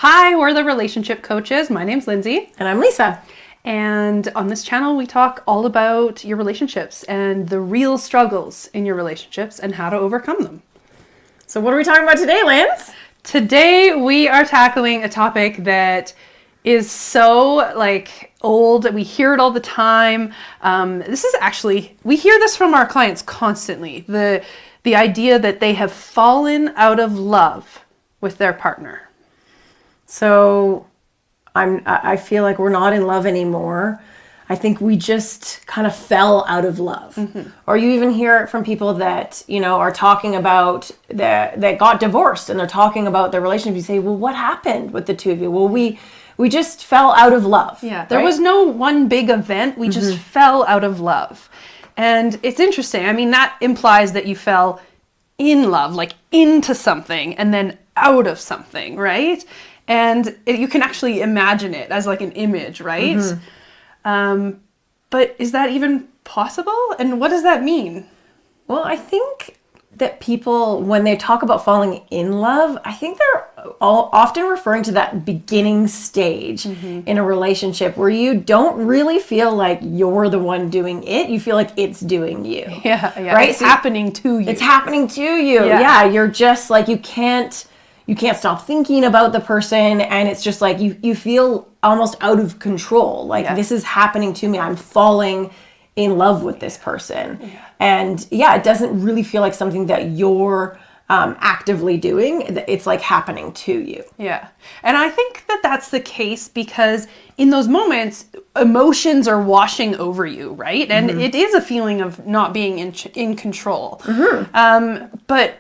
Hi, we're the Relationship Coaches. My name's Lindsay. And I'm Lisa. And on this channel, we talk all about your relationships and the real struggles in your relationships and how to overcome them. So what are we talking about today, Lance? Today, we are tackling a topic that is so old. We hear it all the time. We hear this from our clients constantly. The idea that they have fallen out of love with their partner. So I feel like we're not in love anymore. I think we just kind of fell out of love. Mm-hmm. Or you even hear it from people that, are talking about that got divorced and they're talking about their relationship. You say, well, what happened with the two of you? Well, we just fell out of love. Yeah, there was no one big event. We just fell out of love. And it's interesting. I mean, that implies that you fell in love, like into something and then out of something, right? And you can actually imagine it as like an image, right? Mm-hmm. But is that even possible? And what does that mean? Well, I think that people, when they talk about falling in love, I think they're all often referring to that beginning stage in a relationship where you don't really feel like you're the one doing it. You feel like it's doing you. Yeah. Right? It's happening to you. It's happening to you. Yeah. You're just like, you can't stop thinking about the person, and it's just like you feel almost out of control. Like, this is happening to me. I'm falling in love with this person. Yeah. And it doesn't really feel like something that you're actively doing. It's like happening to you. Yeah. And I think that that's the case because in those moments, emotions are washing over you, right? And it is a feeling of not being in control. But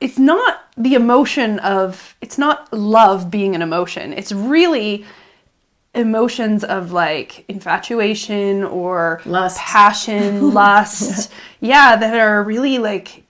it's not the emotion of, it's not love being an emotion. It's really emotions of like infatuation or lust. Passion, lust. That are really like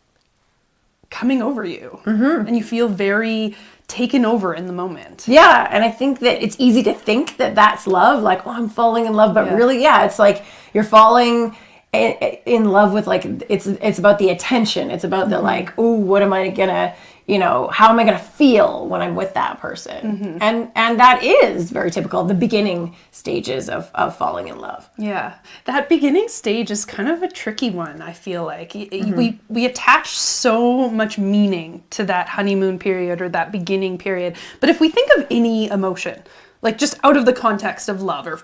coming over you. And you feel very taken over in the moment. Yeah, and I think that it's easy to think that that's love, like, oh, I'm falling in love, but really, it's like you're falling in love with, like, it's about the attention. It's about the like, oh, what am I gonna, how am I gonna feel when I'm with that person? And that is very typical of the beginning stages of falling in love. Yeah, that beginning stage is kind of a tricky one. I feel like we attach so much meaning to that honeymoon period or that beginning period. But if we think of any emotion, like just out of the context of love or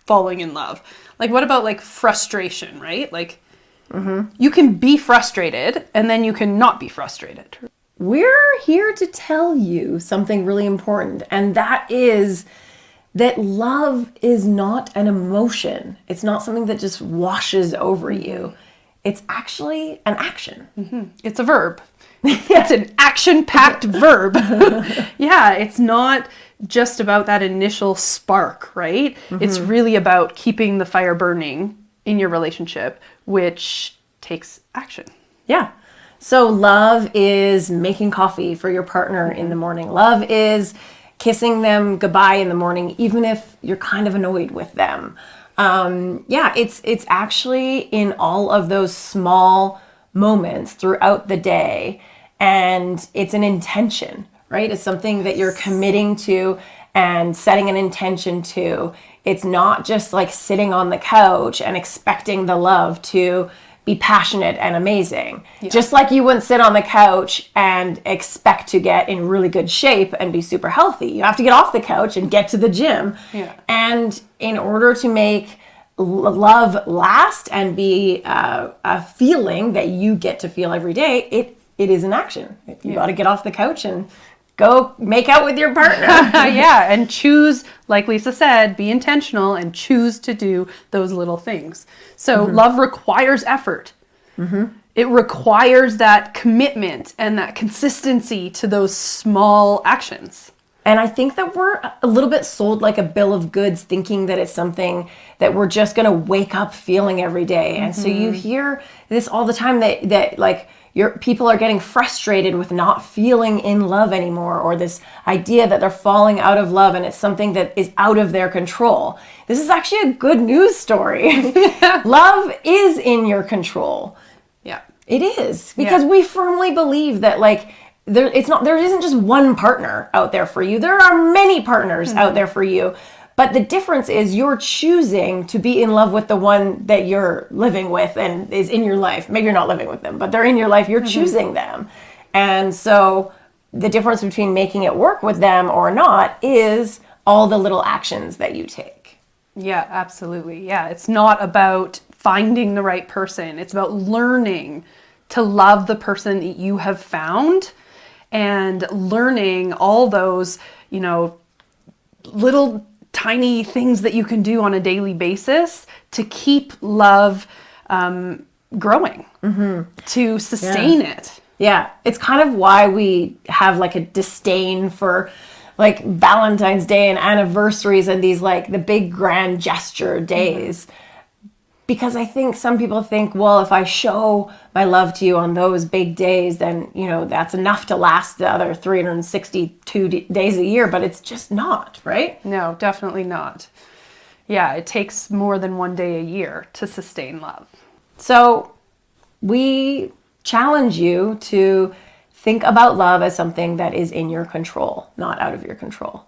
falling in love, like what about like frustration, right? Like you can be frustrated and then you can not be frustrated. We're here to tell you something really important, and that is that love is not an emotion. It's not something that just washes over you. It's actually an action. It's a verb. It's an action-packed verb. It's not just about that initial spark, right? It's really about keeping the fire burning in your relationship, which takes action. Yeah. So love is making coffee for your partner in the morning. Love is kissing them goodbye in the morning, even if you're kind of annoyed with them. It's actually in all of those small moments throughout the day. And it's an intention, right? It's something that you're committing to and setting an intention to. It's not just like sitting on the couch and expecting the love to be passionate and amazing. Yeah. Just like you wouldn't sit on the couch and expect to get in really good shape and be super healthy. You have to get off the couch and get to the gym. Yeah. And in order to make love last and be a feeling that you get to feel every day, it is an action. You got to get off the couch and go make out with your partner. And choose, like Lisa said, be intentional and choose to do those little things. So love requires effort. It requires that commitment and that consistency to those small actions. And I think that we're a little bit sold like a bill of goods, thinking that it's something that we're just going to wake up feeling every day. And so you hear this all the time that like, people are getting frustrated with not feeling in love anymore, or this idea that they're falling out of love and it's something that is out of their control. This is actually a good news story. Love is in your control. Yeah. It is, because we firmly believe that, like, there isn't just one partner out there for you. There are many partners out there for you. But the difference is you're choosing to be in love with the one that you're living with and is in your life. Maybe you're not living with them, but they're in your life. You're choosing them. And so the difference between making it work with them or not is all the little actions that you take. Yeah, absolutely. Yeah, it's not about finding the right person. It's about learning to love the person that you have found and learning all those, little tiny things that you can do on a daily basis to keep love growing, to sustain it. Yeah, it's kind of why we have like a disdain for like Valentine's Day and anniversaries and these like the big grand gesture days. Because I think some people think, well, if I show my love to you on those big days, then, that's enough to last the other 362 days a year. But it's just not, right? No, definitely not. Yeah, it takes more than one day a year to sustain love. So we challenge you to think about love as something that is in your control, not out of your control.